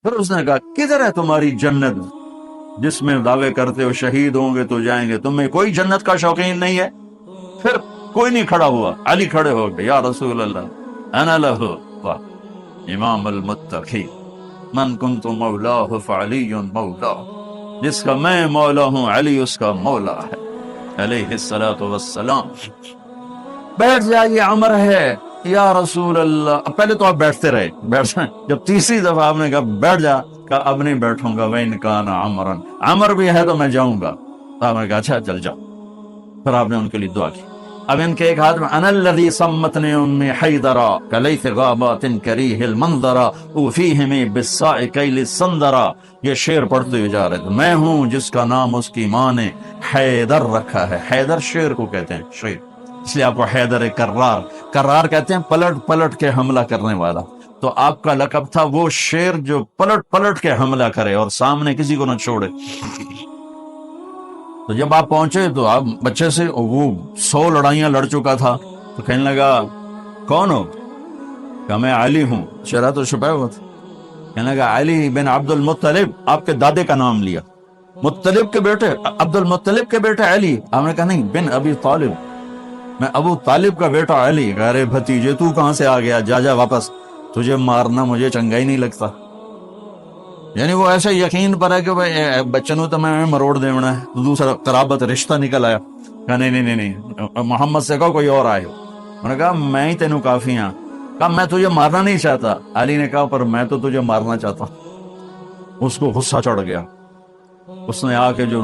پھر اس نے کہا کدھر ہے تمہاری جنت جس میں دعوے کرتے ہو شہید ہوں گے تو جائیں گے، تمہیں کوئی جنت کا شوقین نہیں ہے؟ پھر کوئی نہیں کھڑا ہوا، علی کھڑے ہو گئے، یا رسول اللہ انا لہو امام المتقی من کنت مولاہ فعلی مولا، جس کا میں مولا ہوں علی اس کا مولا ہے علیہ الصلوۃ والسلام۔ بیٹھ جائیے، عمر ہے یا رسول اللہ۔ پہلے تو آپ بیٹھتے رہے، بیٹھ جب تیسری دفعہ آپ نے کہا بیٹھ جا، کہا اب نہیں بیٹھوں گا، وَإِنْ كَانَ عَمْرًا، عمر بھی ہے تو میں جاؤں گا۔ تو آپ نے کہا اچھا چل جاؤ۔ پھر آپ نے ان کے لیے دعا کی۔ اب ان کے ایک ہاتھ میں انا الذی صمتنی امی حیدرا کلیث غابات کریہ المنظرا اوفیہمی بالصاع کیل السندرا، یہ شعر پڑھتے ہوئے جا رہے تھے، میں ہوں جس کا نام اس کی ماں نے حیدر رکھا ہے۔ حیدر شعر کو کہتے ہیں، شعر، اس لیے آپ کو حیدر کرار، کرار کہتے ہیں پلٹ پلٹ کے حملہ کرنے والا۔ تو آپ کا لقب تھا وہ شیر جو پلٹ پلٹ کے حملہ کرے اور سامنے کسی کو نہ چھوڑے۔ تو جب آپ پہنچے تو آپ بچے سے، وہ 100 لڑائیاں لڑ چکا تھا، تو کہنے لگا کون ہو؟ کہا میں علی ہوں، چہرہ تو چھپا ہوا تھا۔ کہنے لگا علی بن عبد المطلب، آپ کے دادے کا نام لیا، مطلب کے بیٹے، عبد المطلب کے بیٹے علی؟ آپ نے کہا نہیں، بن ابی طالب، میں ابو طالب کا بیٹا علی۔ کہہ رہے بھتیجے تو کہاں سے آ گیا، جا جا واپس، تجھے مارنا مجھے چنگا ہی نہیں لگتا۔ یعنی وہ ایسے یقین پر ہے کہ بھائی بچنوں تو میں مروڑ دیونا ہے، تو دوسرا قرابت رشتہ نکل آیا۔ کہا نہیں نہیں نہیں نہیں، محمد سے کہو کوئی اور آئے ہو۔ انہوں نے کہا میں ہی تینوں کافی ہاں۔ کہا میں تجھے مارنا نہیں چاہتا۔ علی نے کہا پر میں تو تجھے مارنا چاہتا ہوں۔ اس کو غصہ چڑھ گیا، اس نے آ کے جو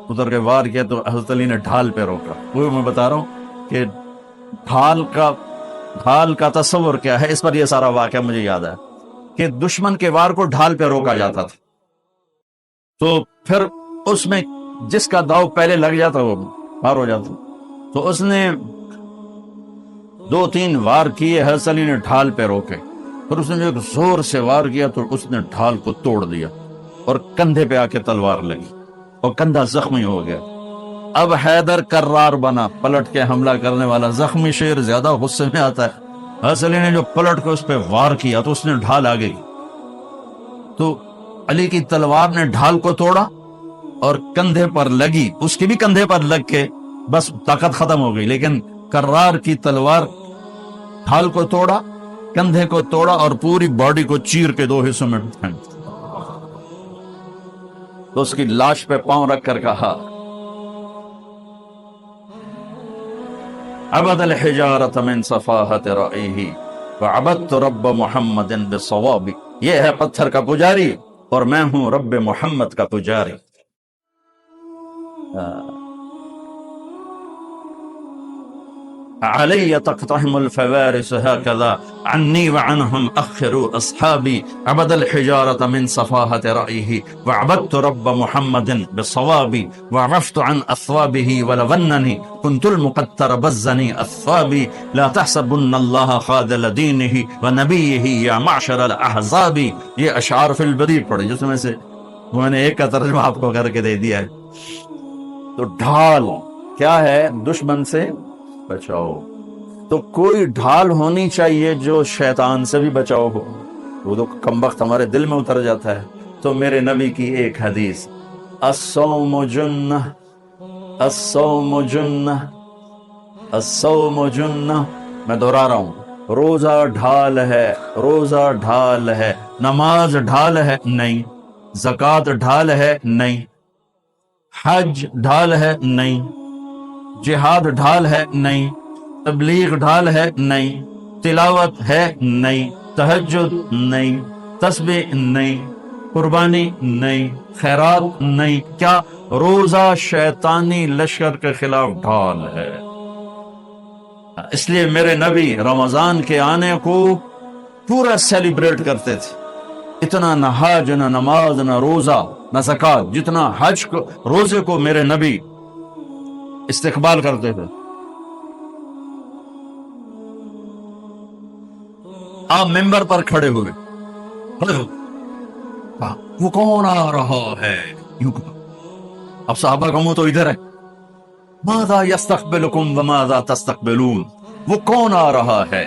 ادھر کے وار کیا تو حضرت علی نے ڈھال پہ روکا۔ وہ میں بتا رہا ہوں کہ ڈھال کا تصور کیا ہے، اس پر یہ سارا واقعہ مجھے یاد ہے کہ دشمن کے وار کو ڈھال پہ روکا جاتا تھا، تو پھر اس میں جس کا داؤ پہلے لگ جاتا وہ پار ہو جاتا۔ تو اس نے 2-3 وار کیے، حضرت علی نے ڈھال پہ روکے، پھر اس نے جو ایک زور سے وار کیا تو اس نے ڈھال کو توڑ دیا اور کندھے پہ آ کے تلوار لگی اور کندھا زخمی ہو گیا۔ اب حیدر کرار بنا، پلٹ کے حملہ کرنے والا۔ زخمی شیر زیادہ غصے میں آتا ہے۔ حضرت علی نے جو پلٹ کے اس پہ وار کیا تو اس نے ڈھال آ گئی، تو علی کی تلوار نے ڈھال کو توڑا اور کندھے پر لگی، اس کی بھی کندھے پر لگ کے بس طاقت ختم ہو گئی، لیکن کرار کی تلوار ڈھال کو توڑا، کندھے کو توڑا اور پوری باڈی کو چیر کے 2 حصوں میں پھینک دیا۔ تو اس کی لاش پہ پاؤں رکھ کر کہا عبد الحجارۃ من صفاحت رأیہ وعبدت رب محمد بصواب، یہ ہے پتھر کا پجاری اور میں ہوں رب محمد کا پجاری۔ علی تقتحم الفوارس هكذا عني وعنهم أخروا أصحابي عبد الحجارة من صفاحة رأيه وعبدت رب محمد بالصواب وعرفت عن أثوابه ولونني كنت المقتر بزني أثوابي لا تحسبن الله خاذل دينه ونبيه يا معشر الأحزاب۔ یہ اشعار فی البدیع پڑھے جس میں سے میں نے ایک کا ترجمہ آپ کو کر کے دے دیا ہے۔ تو ڈھال کیا ہے؟ دشمن سے بچاؤ۔ تو کوئی ڈھال ہونی چاہیے جو شیطان سے بھی بچاؤ ہو، وہ تو کمبخت ہمارے دل میں اتر جاتا ہے۔ تو میرے نبی کی ایک حدیث، الصوم جنہ، الصوم جنہ، الصوم جنہ، میں دہرا رہا ہوں، روزہ ڈھال ہے، روزہ ڈھال ہے۔ نماز ڈھال ہے؟ نہیں۔ زکوٰۃ ڈھال ہے؟ نہیں۔ حج ڈھال ہے؟ نہیں۔ جہاد ڈھال ہے؟ نہیں۔ تبلیغ ڈھال ہے؟ نہیں۔ تلاوت ہے؟ نہیں۔ تہجد نہیں۔ تسبیح نہیں۔ قربانی نہیں۔ خیرات نہیں۔ کیا؟ روزہ شیطانی لشکر کے خلاف ڈھال ہے۔ اس لیے میرے نبی رمضان کے آنے کو پورا سیلیبریٹ کرتے تھے۔ اتنا نہ حج، نہ نماز، نہ روزہ، نہ زکوٰۃ، جتنا حج کو، روزے کو میرے نبی استقبال کرتے تھے۔ آپ ممبر پر کھڑے ہوئے، وہ کون آ رہا ہے؟ یوں کہا۔ اب صحابہ کا منہ تو ادھر ہے، ماذا یستقبلکم وماذا تستقبلون، وہ کون آ رہا ہے،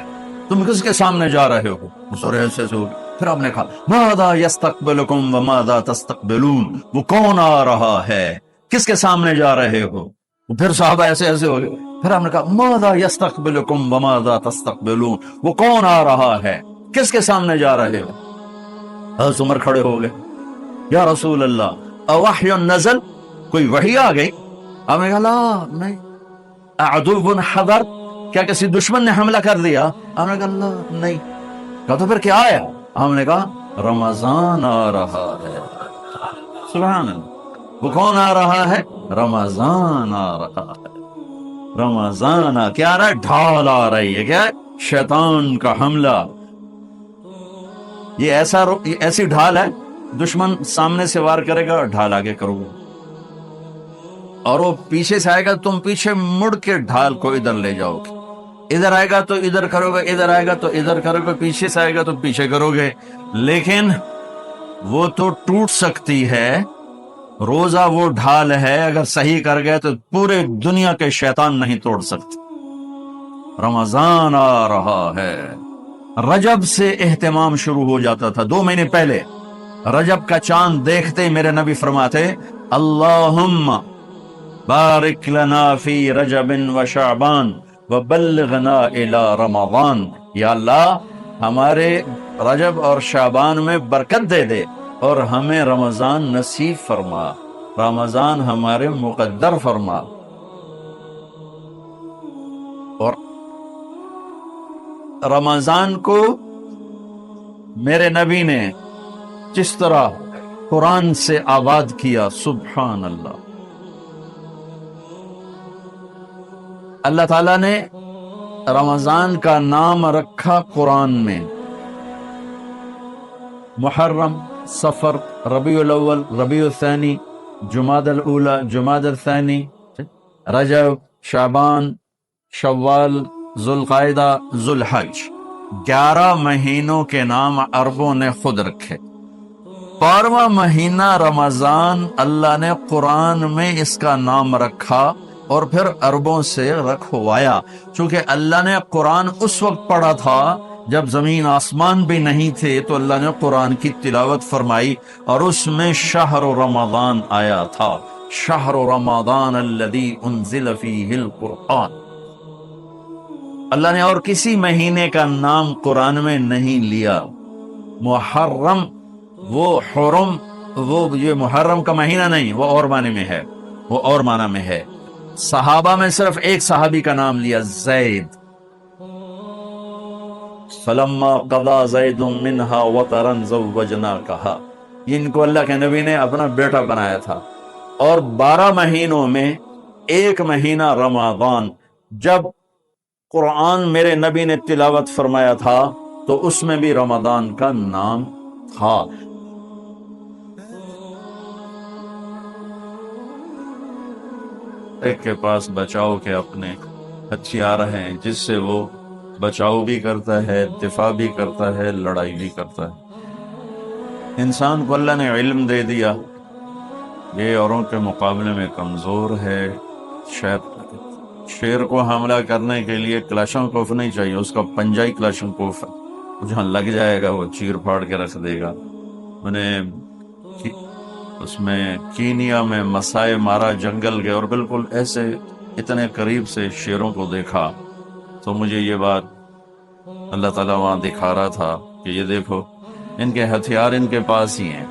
تم کس کے سامنے جا رہے ہو؟ سورہ ایسے سے پھر آپ نے کہا ماذا یستقبلکم وماذا تستقبلون، وہ کون آ رہا ہے، کس کے سامنے جا رہے ہو؟ پھر صحابہ ایسے ایسے ہو گئے. پھر آپ نے کہا ماذا یستقبلکم وماذا تستقبلون، وہ کون آ رہا ہے، کس کے سامنے جا رہے ہو؟ حضرت عمر کھڑے ہو گئے، یا رسول اللہ اوحی نزل، کوئی وحی آ گئی؟ آپ نے کہا لا نہیں. اعدو حضر، کیا کسی دشمن نے حملہ کر دیا؟ آپ نے کہا لا نہیں. کہا تو پھر کیا آیا؟ ہم نے کہا رمضان آ رہا ہے. سبحان اللہ، وہ کون آ رہا ہے؟ رمضان آ رہا ہے. رمضان کیا آ رہا ہے؟ ڈھال آ رہی ہے. کیا ہے؟ شیطان کا حملہ. یہ ایسی ڈھال ہے، دشمن سامنے سے وار کرے گا اور ڈھال آگے کرو گے، اور وہ پیچھے سے آئے گا، تم پیچھے مڑ کے ڈھال کو ادھر لے جاؤ گے. ادھر آئے گا تو ادھر کرو گے، ادھر آئے گا تو ادھر کرو گے، پیچھے سے آئے گا تو پیچھے کرو گے. لیکن وہ تو ٹوٹ سکتی ہے. روزہ وہ ڈھال ہے، اگر صحیح کر گئے تو پورے دنیا کے شیطان نہیں توڑ سکتے. رمضان آ رہا ہے. رجب سے اہتمام شروع ہو جاتا تھا. 2 مہینے پہلے رجب کا چاند دیکھتے میرے نبی فرماتے اللہم بارک لنا فی رجب و شعبان وبلغنا الی رمضان. یا اللہ ہمارے رجب اور شعبان میں برکت دے دے اور ہمیں رمضان نصیب فرما، رمضان ہمارے مقدر فرما. اور رمضان کو میرے نبی نے جس طرح قرآن سے آباد کیا، سبحان اللہ. اللہ تعالیٰ نے رمضان کا نام رکھا قرآن میں. محرم، صفر، ربیع الاول، ربیع الثانی، جمادی الاولی، جمادی الثانی، رجب، شعبان، شوال، ذوالقعدہ، ذوالحج. 11 مہینوں کے نام عربوں نے خود رکھے. 12واں مہینہ رمضان اللہ نے قرآن میں اس کا نام رکھا اور پھر عربوں سے رکھوایا. چونکہ اللہ نے قرآن اس وقت پڑھا تھا جب زمین آسمان بھی نہیں تھے، تو اللہ نے قرآن کی تلاوت فرمائی اور اس میں شہر رمضان آیا تھا. شہر رمضان الذی انزل فیہ القرآن. اللہ نے اور کسی مہینے کا نام قرآن میں نہیں لیا. محرم، وہ حرم، وہ یہ محرم کا مہینہ نہیں، وہ اور معنی میں ہے، وہ اور معنی میں ہے. صحابہ میں صرف ایک صحابی کا نام لیا، زید. فلما قضا زید منہا وطرا زوجناکہا. ان کو اللہ کے نبی نے اپنا بیٹا بنایا تھا. اور 12 مہینوں میں ایک مہینہ رمضان، جب قرآن میرے نبی نے تلاوت فرمایا تھا تو اس میں بھی رمضان کا نام تھا. ایک کے پاس بچاؤ کے اپنے ہتھیار ہیں جس سے وہ بچاؤ بھی کرتا ہے، دفاع بھی کرتا ہے، لڑائی بھی کرتا ہے. انسان کو اللہ نے علم دے دیا، یہ اوروں کے مقابلے میں کمزور ہے. شیر کو حملہ کرنے کے لیے کلاشنکوف نہیں چاہیے، اس کا پنجہ ہی کلاشنکوف ہے، جہاں لگ جائے گا وہ چیر پھاڑ کے رکھ دے گا. میں نے اس میں کینیا میں مسائے مارا جنگل گئے اور بالکل ایسے اتنے قریب سے شیروں کو دیکھا تو مجھے یہ بات اللہ تعالیٰ وہاں دکھا رہا تھا کہ یہ دیکھو ان کے ہتھیار ان کے پاس ہی ہیں.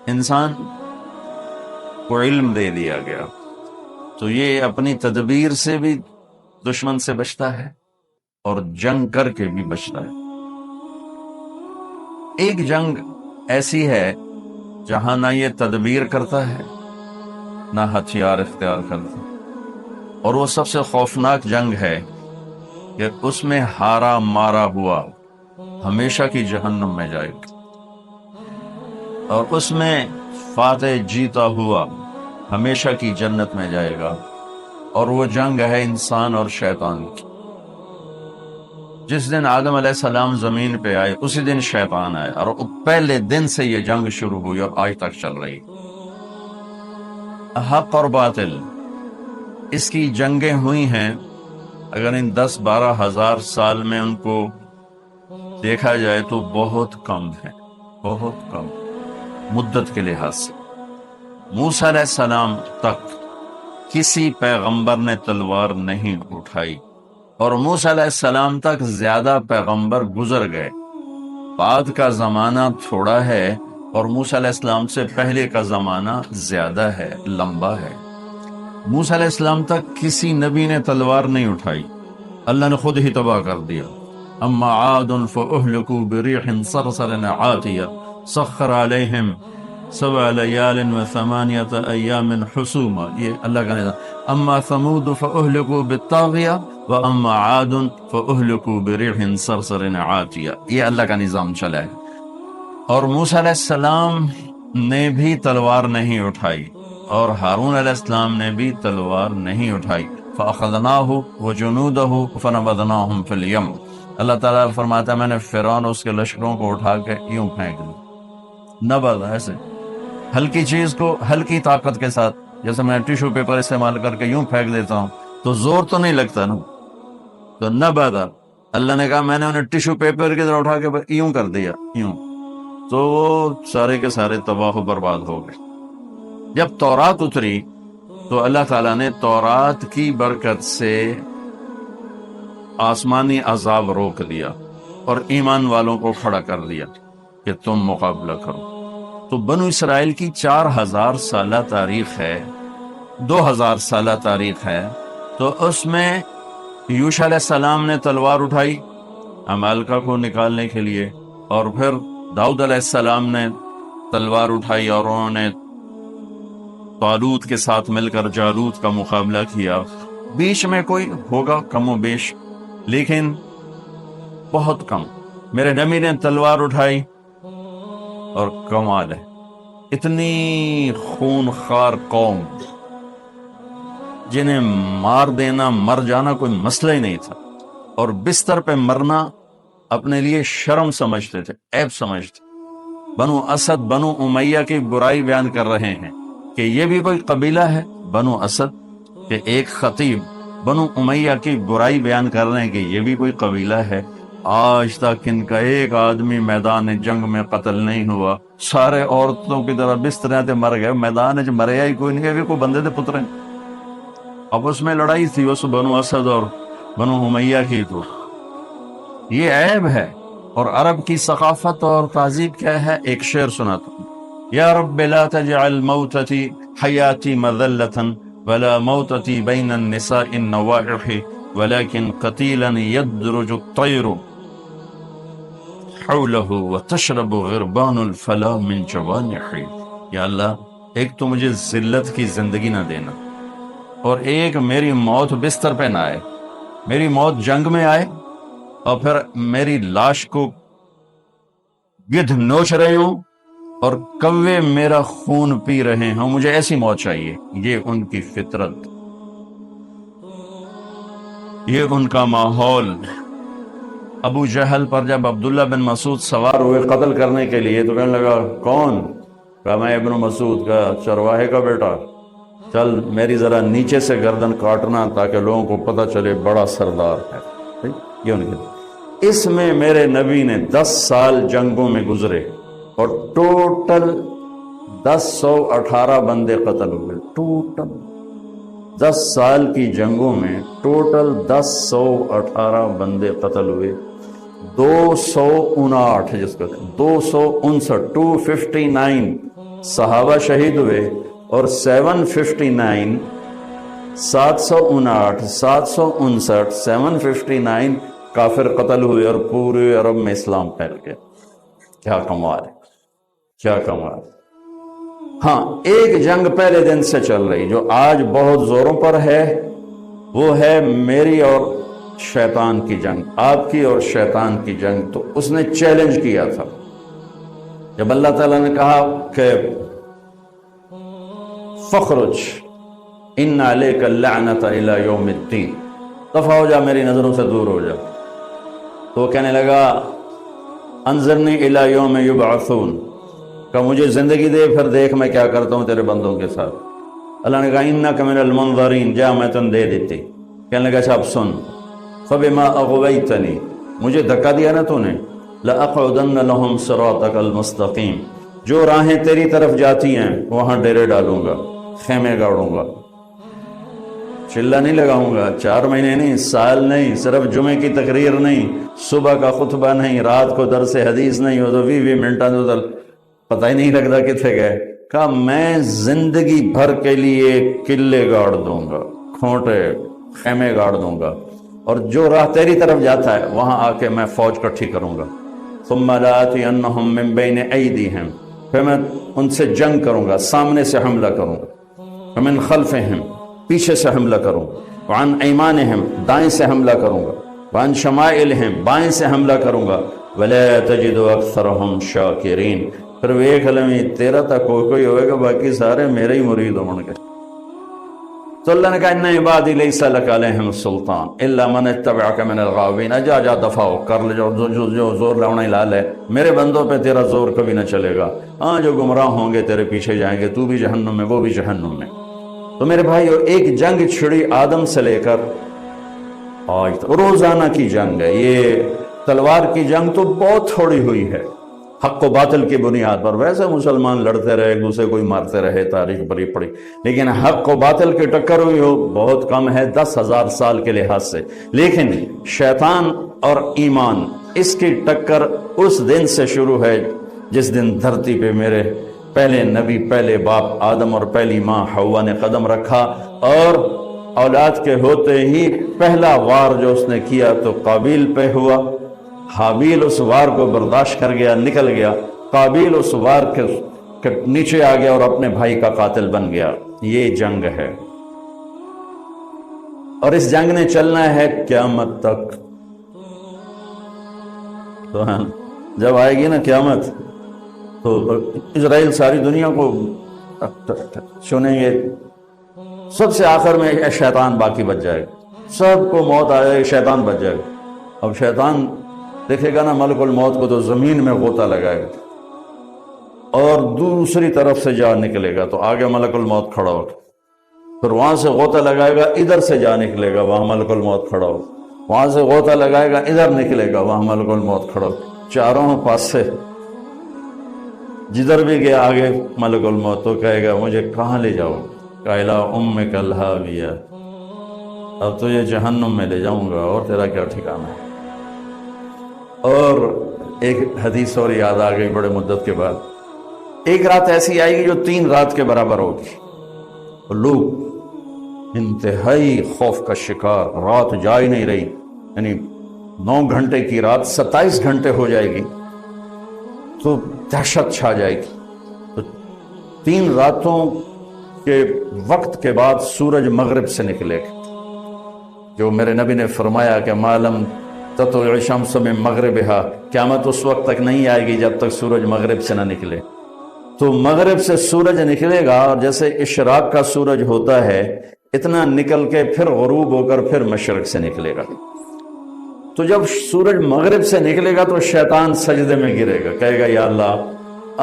انسان کو علم دے دیا گیا تو یہ اپنی تدبیر سے بھی دشمن سے بچتا ہے اور جنگ کر کے بھی بچتا ہے. ایک جنگ ایسی ہے جہاں نہ یہ تدبیر کرتا ہے نہ ہتھیار اختیار کرتا، اور وہ سب سے خوفناک جنگ ہے کہ اس میں ہارا مارا ہوا ہمیشہ کی جہنم میں جائے گا، اور اس میں فاتح جیتا ہوا ہمیشہ کی جنت میں جائے گا. اور وہ جنگ ہے انسان اور شیطان کی. جس دن آدم علیہ السلام زمین پہ آئے اسی دن شیطان آئے، اور پہلے دن سے یہ جنگ شروع ہوئی اور آج تک چل رہی. حق اور باطل، اس کی جنگیں ہوئی ہیں. اگر ان 10-12 ہزار سال میں ان کو دیکھا جائے تو بہت کم ہے، بہت کم مدت کے لحاظ سے۔ موسیٰ علیہ السلام تک کسی پیغمبر نے تلوار نہیں اٹھائی، اور موسیٰ علیہ السلام تک زیادہ پیغمبر گزر گئے۔ بعد کا زمانہ تھوڑا ہے اور موسیٰ علیہ السلام سے پہلے کا زمانہ زیادہ ہے، لمبا ہے۔ موسیٰ علیہ السلام تک کسی نبی نے تلوار نہیں اٹھائی، اللہ نے خود ہی تباہ کر دیا۔ اما عاد فاہلکوا بریح صرصر عاتیہ سخر علیہم 7 لیال و8 ایام حسوما، یہ اللہ کا نظام۔ اما ثمود فاہلکوا بالطاغیہ واما عاد فاہلکوا بریح صرصر عاتیہ، یہ اللہ کا نظام چلا ہے۔ اور موسیٰ علیہ السلام نے بھی تلوار نہیں اٹھائی، اور ہارون علیہ السلام نے بھی تلوار نہیں اٹھائی۔ فَأَخَذْنَاهُ وَجُنُودَهُ فَنَبَذْنَاهُمْ فِي الْيَمِّ، اللہ تعالیٰ فرماتا ہے میں نے فرعون اور اس کے لشکروں کو اٹھا کے یوں پھینک دیا، نبذ، ایسے ہلکی چیز کو ہلکی طاقت کے ساتھ، جیسے میں ٹیشو پیپر استعمال کر کے یوں پھینک دیتا ہوں تو زور تو نہیں لگتا نا، تو نبذ، اللہ نے کہا میں نے انہیں ٹیشو پیپر کی طرح اٹھا کے یوں کر دیا، یوں، تو وہ سارے کے سارے تباہ و برباد ہو گئے۔ جب تورات اتری تو اللہ تعالیٰ نے تورات کی برکت سے آسمانی عذاب روک دیا اور ایمان والوں کو کھڑا کر دیا کہ تم مقابلہ کرو۔ تو بنو اسرائیل کی 4000 سالہ تاریخ ہے، 2000 سالہ تاریخ ہے، تو اس میں یوشع علیہ السلام نے تلوار اٹھائی عمالقہ کو نکالنے کے لیے، اور پھر داؤد علیہ السلام نے تلوار اٹھائی اور انہوں نے طالوت کے ساتھ مل کر جالوت کا مقابلہ کیا۔ بیچ میں کوئی ہوگا کم و بیش، لیکن بہت کم۔ میرے نبی نے تلوار اٹھائی، اور کمال ہے، اتنی خون خوار قوم جنہیں مار دینا، مر جانا کوئی مسئلہ ہی نہیں تھا، اور بستر پہ مرنا اپنے لیے شرم سمجھتے تھے، عیب سمجھتے۔ بنو اسد، بنو امیہ کی برائی بیان کر رہے ہیں کہ یہ بھی کوئی قبیلہ ہے، بنو اسد کہ ایک خطیب بنو امیہ کی برائی بیان کر رہے ہیں کہ یہ بھی کوئی قبیلہ ہے۔ آج تک ان کا ایک آدمی میدان جنگ میں قتل نہیں ہوا، سارے عورتوں کی طرح بستریں تے مر گئے، میدان چ مریا ہی کوئی نہیں، کوئی بندے دے پتر ہیں۔ اب اس میں لڑائی تھی اس بنو اسد اور بنو امیہ کی، تو یہ عیب ہے۔ اور عرب کی ثقافت اور تہذیب کیا ہے، ایک شعر سناتا ہوں: یا رب لا تجعل موتتی حیاتی مذلة ولا موتتی بین النساء النوائح ولكن قتیلا یدرج الطیر حوله وتشرب غربان الفلا من جوانحی۔ یا اللہ، ایک تو مجھے ذلت کی زندگی نہ دینا، اور ایک میری موت بستر پہ نہ آئے، میری موت جنگ میں آئے اور پھر میری لاش کو گدھ نوچ رہے ہوں اور کوے میرا خون پی رہے ہوں، مجھے ایسی موت چاہیے۔ یہ ان کی فطرت، یہ ان کا ماحول۔ ابو جہل پر جب عبداللہ بن مسعود سوار ہوئے قتل کرنے کے لیے تو کہنے لگا کون؟ کہا میں ابن مسعود کا چرواہے کا بیٹا، چل میری ذرا نیچے سے گردن کاٹنا تاکہ لوگوں کو پتہ چلے بڑا سردار ہے۔ یہ ان کے، اس میں میرے نبی نے 10 سال جنگوں میں گزرے اور ٹوٹل 1018 بندے قتل ہوئے، ٹوٹل 10 سال کی جنگوں میں ٹوٹل 1018 بندے قتل ہوئے۔ 259 جس کو 259 259 صحابہ شہید ہوئے، اور 759 759 759 759 کافر قتل ہوئے، اور پورے عرب میں اسلام پھیل گیا۔ کیا کمال ہے، کیا کمال۔ ہاں، ایک جنگ پہلے دن سے چل رہی جو آج بہت زوروں پر ہے، وہ ہے میری اور شیطان کی جنگ، آپ کی اور شیطان کی جنگ۔ تو اس نے چیلنج کیا تھا جب اللہ تعالیٰ نے کہا کہ فخرج ان علیک اللعنۃ الی یوم الدین، دفع ہو جا، میری نظروں سے دور ہو جا، تو وہ کہنے لگا انظرنی الی یوم یبعثون، کہ مجھے زندگی دے پھر دیکھ میں کیا کرتا ہوں تیرے بندوں کے ساتھ۔ اللہ نے کہا انک من المنظرین، جا میں تن دے دیتی۔ کہنے لگا اچھا اب سن، فبما اغویتنی، مجھے دھکا دیا نا تو نے، لَأَقْعُدَنَّ لَهُمْ صِرَاطَكَ الْمُسْتَقِيمِ، جو راہیں تیری طرف جاتی ہیں وہاں ڈیرے ڈالوں گا، خیمے گاڑوں گا، چلہ نہیں لگاؤں گا، 4 مہینے نہیں، سال نہیں، صرف جمعے کی تقریر نہیں، صبح کا خطبہ نہیں، رات کو درس حدیث نہیں، وہ تو 20 منٹاں تو پتہ ہی نہیں لگتا کتنے گئے۔ کہا میں زندگی بھر کے لیے قلعے گاڑ دوں گا، کھوٹے خیمے گاڑ دوں گا، اور جو راہ تیری طرف جاتا ہے وہاں آ کے میں فوج کٹھی کروں گا۔ ثم لآتینہم من بین ایدیہم، پھر میں ان سے جنگ کروں گا، سامنے سے حملہ کروں گا، ومن خلفہم، پیچھے سے حملہ کروں گا، وعن ایمانہم، دائیں سے حملہ کروں گا، وعن شمائلہم، بائیں سے حملہ کروں گا، ولا تجد اکثرہم شاکرین، پھر وہ ایک علمی تیرا تک کوئی ہوئے گا، باقی سارے میرے ہی مرید ہوں گے۔ تو اللہ نے کہا ان عبادی لیس لک علیہم سلطان الا من اتبعک من الغاوین، جا جا دفع ہو، کر لے جو زور لاؤنا لا لے، میرے بندوں پہ تیرا زور کبھی نہ چلے گا، ہاں جو گمراہ ہوں گے تیرے پیچھے جائیں گے، تو بھی جہنم میں وہ بھی جہنم میں۔ تو میرے بھائیو، ایک جنگ چھڑی آدم سے لے کر آج تک، روزانہ کی جنگ ہے یہ، تلوار کی جنگ تو بہت تھوڑی ہوئی ہے حق و باطل کی بنیاد پر، ویسے مسلمان لڑتے رہے، ایک دوسرے کوئی مارتے رہے، تاریخ بری پڑی، لیکن حق و باطل کی ٹکر ہوئی ہو بہت کم ہے 10,000 سال کے لحاظ سے۔ لیکن شیطان اور ایمان، اس کی ٹکر اس دن سے شروع ہے جس دن دھرتی پہ میرے پہلے نبی، پہلے باپ آدم اور پہلی ماں حوا نے قدم رکھا، اور اولاد کے ہوتے ہی پہلا وار جو اس نے کیا تو قابیل پہ ہوا۔ حابیل اس وار کو برداشت کر گیا، نکل گیا، قابیل اس وار کے نیچے آ گیا اور اپنے بھائی کا قاتل بن گیا۔ یہ جنگ ہے، اور اس جنگ نے چلنا ہے قیامت تک۔ تو ہاں جب آئے گی نا قیامت تو اسرائیل ساری دنیا کو چنیں گے، سب سے آخر میں شیطان باقی بچ جائے گا، سب کو موت آ جائے گی، شیطان بچ جائے گا۔ اب شیطان دیکھے گا نا ملک الموت کو تو زمین میں غوطہ لگائے گا اور دوسری طرف سے جا نکلے گا، تو آگے ملک الموت کھڑا ہو، پھر وہاں سے غوطہ لگائے گا، ادھر سے جا نکلے گا، وہاں ملک الموت کھڑا ہو، وہاں سے غوطہ لگائے گا، ادھر نکلے گا، وہاں ملک الموت کھڑا ہو، چاروں پاس سے جدھر بھی گیا آگے ملک الموت، تو کہے گا مجھے کہاں لے جاؤ؟ قائلہ امک الہاویہ، اب تو یہ جہنم میں لے جاؤں گا، اور تیرا کیا ٹھکانہ ہے۔ اور ایک حدیث اور یاد آ گئی بڑے مدت کے بعد، ایک رات ایسی آئے گی جو 3 رات کے برابر ہوگی، اور لوگ انتہائی خوف کا شکار، رات جا ہی نہیں رہی، یعنی 9 گھنٹے کی رات 27 گھنٹے ہو جائے گی تو دہشت چھا جائے گی۔ تو 3 راتوں کے وقت کے بعد سورج مغرب سے نکلے گا، جو میرے نبی نے فرمایا کہ معلوم تطلع الشمس من مغربها، قیامت اس وقت تک نہیں آئے گی جب تک سورج مغرب سے نہ نکلے۔ تو مغرب سے سورج نکلے گا، اور جیسے اشراق کا سورج ہوتا ہے اتنا نکل کے پھر غروب ہو کر پھر مشرق سے نکلے گا۔ تو جب سورج مغرب سے نکلے گا تو شیطان سجدے میں گرے گا، کہے گا یا اللہ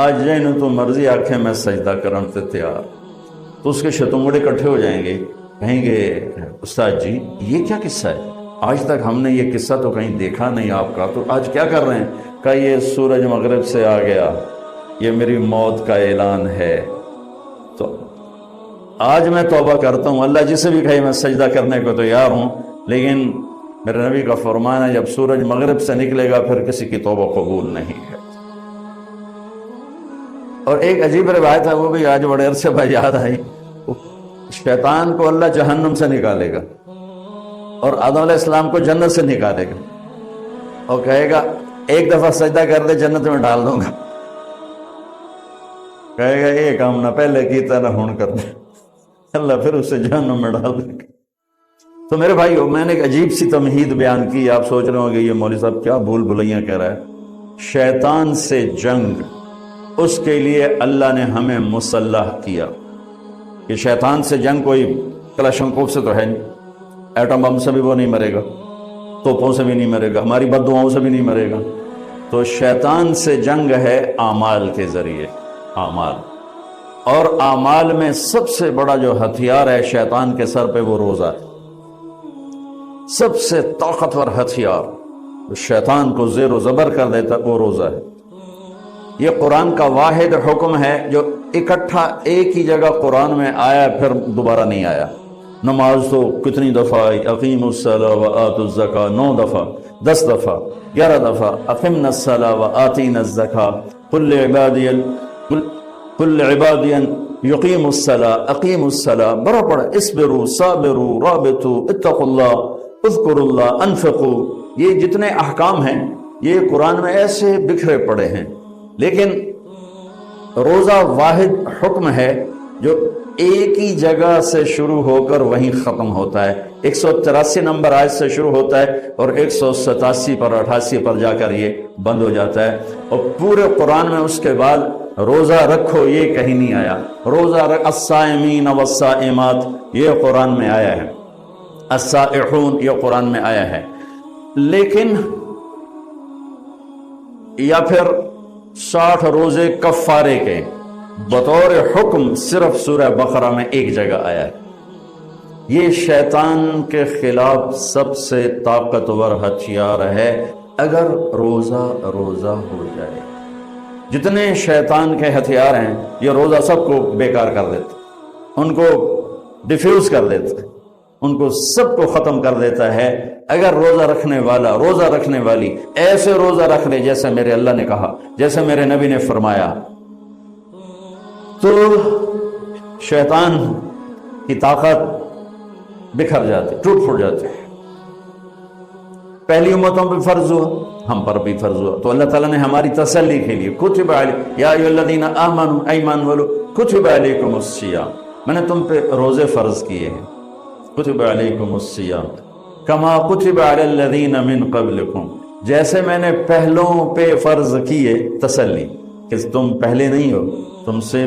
آج جائیں تو مرضی آنکھیں میں سجدہ کرن تے تیار۔ تو اس کے شتنگڑے اکٹھے ہو جائیں گے، کہیں گے استاد جی یہ کیا قصہ ہے؟ آج تک ہم نے یہ قصہ تو کہیں دیکھا نہیں آپ کا، تو آج کیا کر رہے ہیں؟ کہ یہ سورج مغرب سے آ گیا، یہ میری موت کا اعلان ہے، تو آج میں توبہ کرتا ہوں، اللہ جسے بھی کہے میں سجدہ کرنے کو تیار ہوں، لیکن میرے نبی کا فرمان ہے جب سورج مغرب سے نکلے گا پھر کسی کی توبہ قبول نہیں ہے۔ اور ایک عجیب روایت ہے، وہ بھی آج بڑے عرصے بعد یاد آئی، شیطان کو اللہ جہنم سے نکالے گا اور آدم علیہ السلام کو جنت سے نکالے گا، اور کہے گا ایک دفعہ سجدہ کر دے جنت میں ڈال دوں گا، کہے گا یہ کام نہ پہلے کیتا نہ ہون کر دے، اللہ پھر اسے جہنم میں ڈال دے گا۔ تو میرے بھائیو، میں نے ایک عجیب سی تمہید بیان کی، آپ سوچ رہے ہوں گے یہ مولوی صاحب کیا بھول بھلیاں کہہ رہا ہے۔ شیطان سے جنگ، اس کے لیے اللہ نے ہمیں مسلح کیا کہ شیطان سے جنگ کوئی کلاشنکوف سے تو ہے نہیں، ایٹم بم سے بھی وہ نہیں مرے گا، توپوں سے بھی نہیں مرے گا، ہماری بد دعاؤں سے بھی نہیں مرے گا۔ تو شیطان سے جنگ ہے اعمال کے ذریعے، اعمال، اور اعمال میں سب سے بڑا جو ہتھیار ہے شیطان کے سر پہ وہ روزہ ہے، سب سے طاقتور ہتھیار۔ شیطان کو زیر و زبر کر دیتا وہ روزہ ہے۔ یہ قرآن کا واحد حکم ہے جو اکٹھا ایک ہی جگہ قرآن میں آیا پھر دوبارہ نہیں آیا۔ نماز تو کتنی دفعہ آئی، اقیموا الصلاۃ وآتوا الزکاۃ 9 دفعہ، 10 دفعہ، 11 دفعہ، اقمنا الصلاۃ وآتینا الزکاۃ، قل لعبادی یقیموا الصلاۃ اقیموا الصلاۃ، بڑا پڑا، اصبروا صابروا رابطوا اتقوا اللہ اذکروا اللہ انفقوا۔ یہ جتنے احکام ہیں یہ قرآن میں ایسے بکھرے پڑے ہیں، لیکن روزہ واحد حکم ہے جو ایک ہی جگہ سے شروع ہو کر وہیں ختم ہوتا ہے۔ 183 نمبر آیت سے شروع ہوتا ہے اور 187 پر 88 پر جا کر یہ بند ہو جاتا ہے، اور پورے قرآن میں اس کے بعد روزہ رکھو یہ کہیں نہیں آیا۔ روزہ الصائمین والصائمات یہ قرآن میں آیا ہے، الصائحون یہ قرآن میں آیا ہے، لیکن یا پھر 60 روزے کفارے کے بطور حکم صرف سورہ بقرہ میں ایک جگہ آیا ہے۔ یہ شیطان کے خلاف سب سے طاقتور ہتھیار ہے اگر روزہ ہو جائے۔ جتنے شیطان کے ہتھیار ہیں یہ روزہ سب کو بیکار کر دیتا، ان کو ڈیفیوز کر دیتا، ان کو سب کو ختم کر دیتا ہے۔ اگر روزہ رکھنے والا، روزہ رکھنے والی ایسے روزہ رکھ لے جیسے میرے اللہ نے کہا، جیسے میرے نبی نے فرمایا، تو شیطان کی طاقت بکھر جاتی، ٹوٹ پھوٹ جاتی۔ پہلی امتوں پہ فرض ہوا، ہم پر بھی فرض ہوا، تو اللہ تعالیٰ نے ہماری تسلی کے لیے کتب یا ایھا الذین آمنوا ایمان والو کتب علیکم الصیام، میں نے تم پہ روزے فرض کیے ہیں، کتب علیکم الصیام کما کتب علی الذین من قبلکم، جیسے میں نے پہلوں پہ فرض کیے، تسلی کہ تم پہلے نہیں ہو، تم سے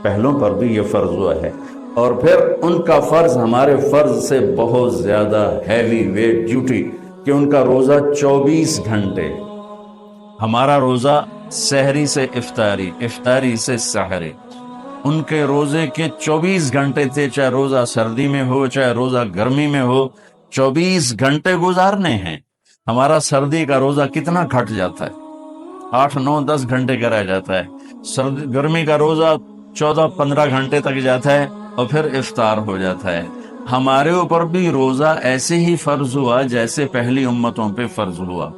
پہلوں پر بھی یہ فرض ہوا ہے، اور پھر ان کا فرض ہمارے فرض سے بہت زیادہ ہیوی ویٹ ڈیوٹی کہ ان کا روزہ 24 گھنٹے، ہمارا روزہ سحری سے افطاری، افطاری سے سحری، ان کے روزے کے 24 گھنٹے تھے، چاہے روزہ سردی میں ہو چاہے روزہ گرمی میں ہو، 24 گھنٹے گزارنے ہیں۔ ہمارا سردی کا روزہ کتنا گھٹ جاتا ہے، 8 9 10 گھنٹے کا رہ جاتا ہے، گرمی کا روزہ 14 15 گھنٹے تک جاتا ہے اور پھر افطار ہو جاتا ہے۔ ہمارے اوپر بھی روزہ ایسے ہی فرض ہوا جیسے پہلی امتوں پہ فرض ہوا۔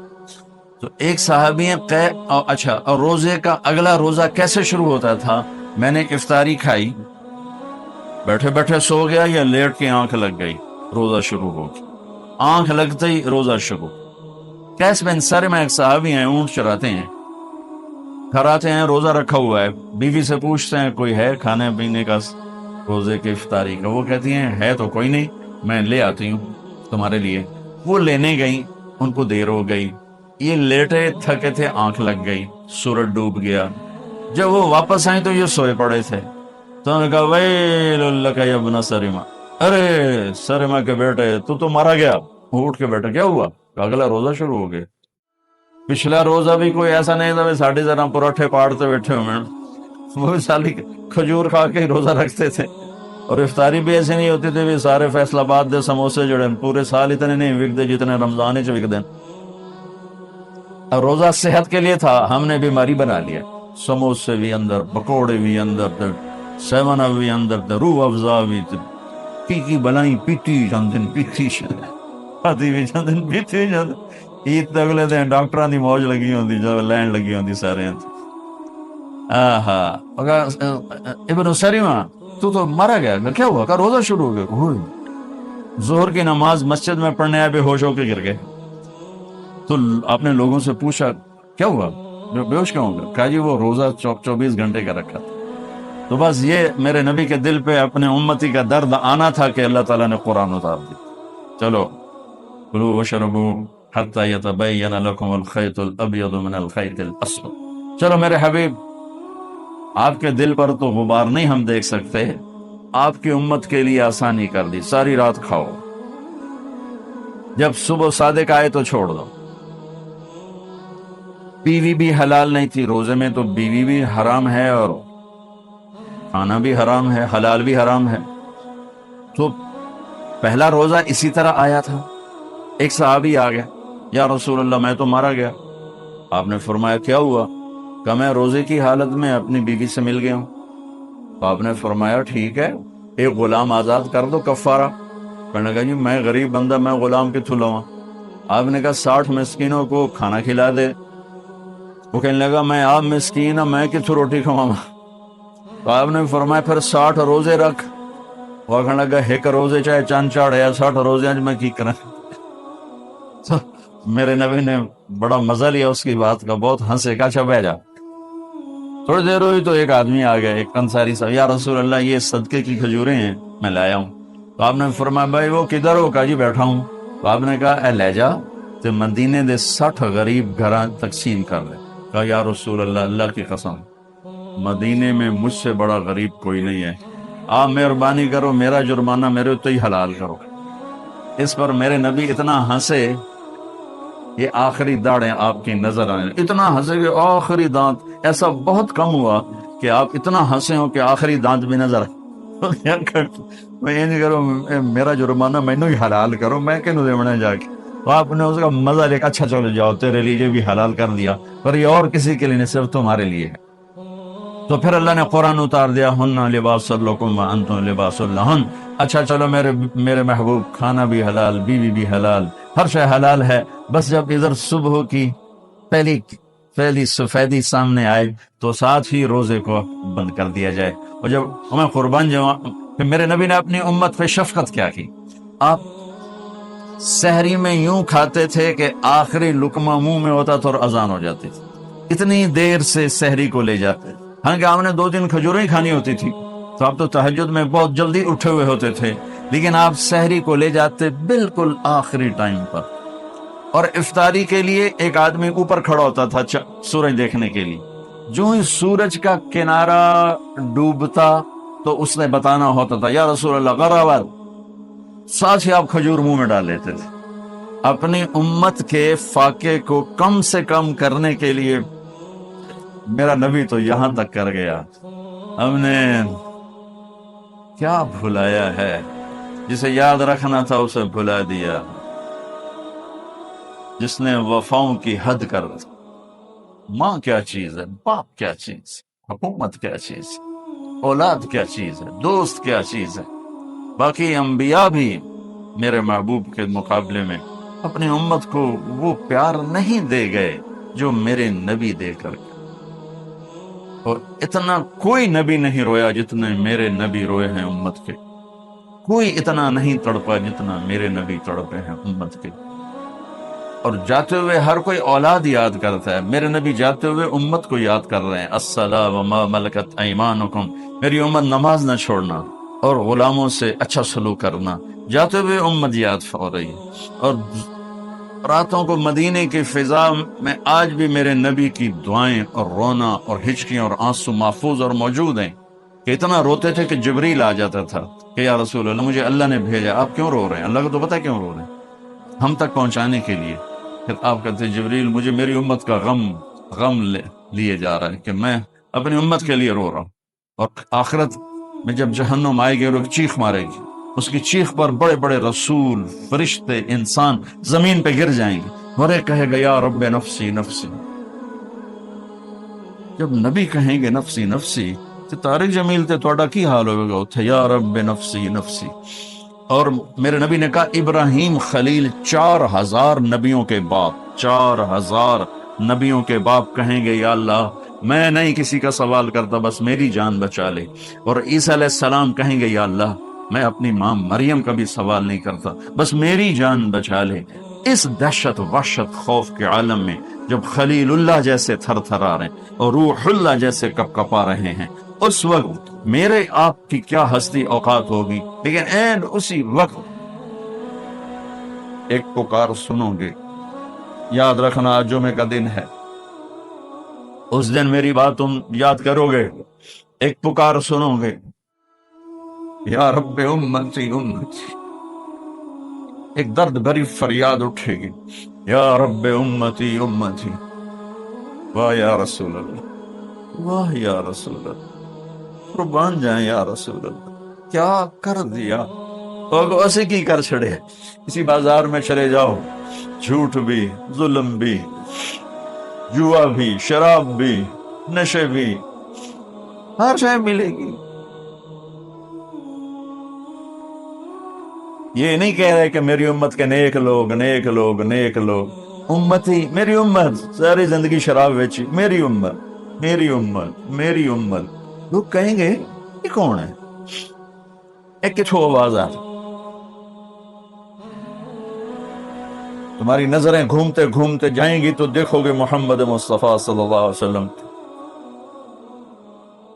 تو ایک صحابی اچھا، اور روزے کا اگلا روزہ کیسے شروع ہوتا تھا؟ میں نے افطاری کھائی، بیٹھے بیٹھے سو گیا یا لیٹ کے آنکھ لگ گئی، روزہ شروع ہو گیا، آنکھ لگتے ہی روزہ شروع۔ کیس بن سرمہ ایک صحابی ہیں، اونٹ چراتے ہیں، گھر آتے ہیں، روزہ رکھا ہوا ہے، بیوی سے پوچھتے ہیں کوئی ہے کھانے پینے کا روزے کی افطاری کا؟ وہ کہتی ہیں ہے تو کوئی نہیں، میں لے آتی ہوں تمہارے لیے۔ وہ لینے گئی، ان کو دیر ہو گئی، یہ لیٹے تھکے تھے، آنکھ لگ گئی، سورج ڈوب گیا۔ جب وہ واپس آئیں تو یہ سوئے پڑے تھے، تو انہوں نے کہا ویل لک یا ابن سرمہ، ارے سرمہ کے بیٹے تو مارا گیا۔ اٹھ کے بیٹھے، کیا ہوا؟ اگلا روزہ شروع ہو گیا۔ پچھلا روزہ بھی کوئی ایسا نہیں تھا ساڑھے ذرا پراٹھے پاڑتے بیٹھے ہوئے، وہ سالی کھجور کھا کے روزہ رکھتے تھے، اور افطاری بھی ایسے نہیں ہوتی تھی بھی سارے فیصل آباد دے سموسے جڑے پورے سال اتنے نہیں وکتے جتنے رمضان چ وکتے۔ اور روزہ صحت کے لیے تھا، ہم نے بیماری بنا لیا، سموسے بھی اندر، پکوڑے بھی اندر، سیون اپ بھی اندر، روح افزا بھی، کی بلائی پیتی جاندن، پیتی پاتی بھی جاندن، پیتی جاندن۔ عید تے اگلے دن ڈاکٹراں دی موج لگی ہوندی، جو لین لگی ہوندی سارے۔ ابن سریمہ تو مارا گیا، کیا ہوا؟ کہ روزہ شروع ہو گیا۔ ظہر کی نماز مسجد میں پڑھنے آئے، بے ہوش ہو کے گر گئے۔ تو آپ نے لوگوں سے پوچھا کیا ہوا، بے ہوش کیوں ہو گیا؟ کہا جی وہ روزہ 24 گھنٹے کا رکھا تھا۔ تو بس یہ میرے نبی کے دل پہ اپنے امتی کا درد آنا تھا کہ اللہ تعالیٰ نے قرآن اتار دی۔ چلو کلوا واشربوا حتی یتبین لکم الخیط الابیض من الخیط الاسود۔ چلو میرے حبیب، آپ کے دل پر تو غبار نہیں ہم دیکھ سکتے، آپ کی امت کے لیے آسانی کر دی، ساری رات کھاؤ، جب صبح صادق آئے تو چھوڑ دو۔ بیوی بھی حلال نہیں تھی، روزے میں تو بیوی بھی حرام ہے اور کھانا بھی حرام ہے، حلال بھی حرام ہے۔ تو پہلا روزہ اسی طرح آیا تھا۔ ایک صحابی آ گیا، یا رسول اللہ میں تو مارا گیا۔ آپ نے فرمایا کیا ہوا؟ کہ میں روزے کی حالت میں اپنی بیوی سے مل گیا ہوں۔ تو آپ نے فرمایا ٹھیک ہے، ایک غلام آزاد کر دو کفارہ۔ کہنے لگا جی میں غریب بندہ، میں غلام کتوں لواں؟ آپ نے کہا 60 مسکینوں کو کھانا کھلا دے۔ وہ کہنے لگا میں آپ مسکین ہوں، میں کتوں روٹی کھواں؟ تو آپ نے فرمایا پھر 60 روزے رکھ۔ وہ کہنے لگا ایک روزے چاہے چند چاڑ یا 60 روزے میں کی کریں؟ تو میرے نبی نے بڑا مزہ لیا اس کی بات کا، بہت ہنسے، کہا اچھا بہ جا۔ تھوڑی دیر ہوئی تو ایک آدمی آ گیا، ایک انصاری صاحب، یا رسول اللہ یہ صدقے کی کھجوریں ہیں، میں لایا ہوں۔ تو آپ نے فرمایا بھائی وہ کدھر ہو؟ کہا جی بیٹھا ہوں۔ تو آپ نے کہا اے لے جا تے مدینے دے 60 غریب گھراں تقسیم کر لے۔ کہا یا رسول اللہ، اللہ کی قسم مدینے میں مجھ سے بڑا غریب کوئی نہیں ہے، آپ مہربانی کرو میرا جرمانہ میرے تو ہی حلال کرو۔ اس پر میرے نبی اتنا ہنسے، یہ آخری داڑیں آپ کی نظر آنے، اتنا ہنسے کہ آخری دانت، ایسا بہت کم ہوا کہ آپ اتنا ہنسے ہو کہ آخری دانت بھی نظر آئے۔ میں یہ نہیں کروں میرا جرمانہ مینو ہی حلال کرو، میں کینوں دیونا جا کے؟ تو آپ نے اس کا مزہ لے کے اچھا چلو جاؤ تیرے لیے بھی حلال کر دیا، پر یہ اور کسی کے لیے نہیں، صرف تمہارے لیے ہے۔ تو پھر اللہ نے قرآن اتار دیا ہن لباس لکم وانتم لباس لہن۔ اچھا چلو میرے محبوب، کھانا بھی حلال، بیوی بھی حلال، ہر شے حلال ہے، بس جب ادھر صبح کی پہلی سفیدی سامنے آئے تو ساتھ ہی روزے کو بند کر دیا جائے۔ اور جب ہمیں قربان جاؤں، پھر میرے نبی نے اپنی امت پہ شفقت کیا کی۔ آپ سحری میں یوں کھاتے تھے کہ آخری لقمہ منہ میں ہوتا تھا اور اذان ہو جاتی تھی، اتنی دیر سے سحری کو لے جاتے۔ حالانکہ آپ نے 2 کھجوریں ہی کھانی ہوتی تھی، تو آپ تو تہجد میں بہت جلدی اٹھے ہوئے ہوتے تھے، لیکن آپ سحری کو لے جاتے بالکل آخری ٹائم پر۔ اور افطاری کے لیے ایک آدمی اوپر کھڑا ہوتا تھا سورج دیکھنے کے لیے، جو ہی سورج کا کنارہ ڈوبتا تو اس نے بتانا ہوتا تھا یا رسول اللہ غرابت، ساتھ ہی آپ کھجور منہ میں ڈال لیتے تھے۔ اپنی امت کے فاقے کو کم سے کم کرنے کے لیے میرا نبی تو یہاں تک کر گیا۔ ہم نے کیا بھلایا ہے؟ جسے یاد رکھنا تھا اسے بھلا دیا، جس نے وفاؤں کی حد کر دی۔ ماں کیا چیز ہے، باپ کیا چیز، حکومت کیا چیز، اولاد کیا چیز ہے، دوست کیا چیز ہے۔ باقی انبیاء بھی میرے محبوب کے مقابلے میں اپنی امت کو وہ پیار نہیں دے گئے جو میرے نبی دے کر گئے۔ اور اتنا کوئی نبی نہیں رویا جتنے میرے نبی روئے ہیں امت کے، کوئی اتنا نہیں تڑپا جتنا میرے نبی تڑپے ہیں امت کے۔ اور جاتے ہوئے ہر کوئی اولاد یاد کرتا ہے، میرے نبی جاتے ہوئے امت کو یاد کر رہے ہیں، الصلاۃ وما ملکت ایمانکم، میری امت نماز نہ چھوڑنا اور غلاموں سے اچھا سلوک کرنا، جاتے ہوئے امت یاد ہو رہی ہے۔ اور راتوں کو مدینے کی فضا میں آج بھی میرے نبی کی دعائیں اور رونا اور ہچکیاں اور آنسو محفوظ اور موجود ہیں، کہ اتنا روتے تھے کہ جبریل آ جاتا تھا کہ یا رسول اللہ مجھے اللہ نے بھیجا، آپ کیوں رو رہے ہیں؟ اللہ کو تو پتہ کیوں رو رہے ہیں، ہم تک پہنچانے کے لیے۔ پھر آپ کہتے ہیں جبریل مجھے میری امت کا غم لیے جا رہا ہے کہ میں اپنی امت کے لیے رو رہا ہوں۔ اور آخرت میں جب جہنم آئے گی اور ایک چیخ مارے گی، اس کی چیخ پر بڑے بڑے رسول، فرشتے، انسان زمین پہ گر جائیں گے، اور ایک کہے گا یا رب نفسی نفسی۔ جب نبی کہیں گے نفسی نفسی تو طارق جمیل تے توڑا کی حال ہوگا اتھے، یا رب نفسی نفسی۔ اور میرے نبی نے کہا ابراہیم خلیل 4000 نبیوں کے باپ، 4000 نبیوں کے باپ کہیں گے یا اللہ میں نہیں کسی کا سوال کرتا، بس میری جان بچا لے۔ اور عیسیٰ علیہ السلام کہیں گے یا اللہ میں اپنی ماں مریم کا بھی سوال نہیں کرتا، بس میری جان بچا لے۔ اس دہشت وحشت خوف کے عالم میں جب خلیل اللہ جیسے تھر تھرا رہے ہیں اور روح اللہ جیسے کپ کپا رہے ہیں، اس وقت میرے آپ کی کیا ہستی اوقات ہوگی، لیکن اینڈ اسی وقت ایک پکار سنو گے۔ یاد رکھنا آج جمعے کا دن ہے، اس دن میری بات تم یاد کرو گے، ایک پکار سنو گے، یا رب امتی امتی، ایک درد بھری فریاد اٹھے گی، یا رب امتی امتی، واہ یا رسول اللہ، واہ یا رسول اللہ، قربان جائیں یا رسول اللہ، کیا کر دیا۔ اور ایسے کی کر چھڑے، کسی بازار میں چلے جاؤ، جھوٹ بھی، ظلم بھی، جوا بھی، شراب بھی، نشے بھی، ہر شے ملے گی۔ یہ نہیں کہہ رہے کہ میری امت کے نیک لوگ، نیک لوگ، نیک لوگ، امتی میری امت ساری زندگی شراب بیچی، میری امت، میری امت، میری امت۔ لوگ کہیں گے یہ کون ہے؟ ایک کچھو آواز آ تمہاری نظریں گھومتے گھومتے جائیں گی تو دیکھو گے محمد مصطفیٰ صلی اللہ علیہ وسلم،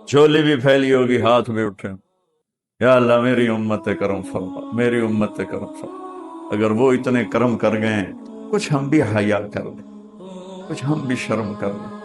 جھولی بھی پھیلی ہوگی، ہاتھ بھی اٹھے، یا اللہ میری امت کرم فرما، میری امت کرم فرما۔ اگر وہ اتنے کرم کر گئے، کچھ ہم بھی حیا کر لیں، کچھ ہم بھی شرم کر لیں۔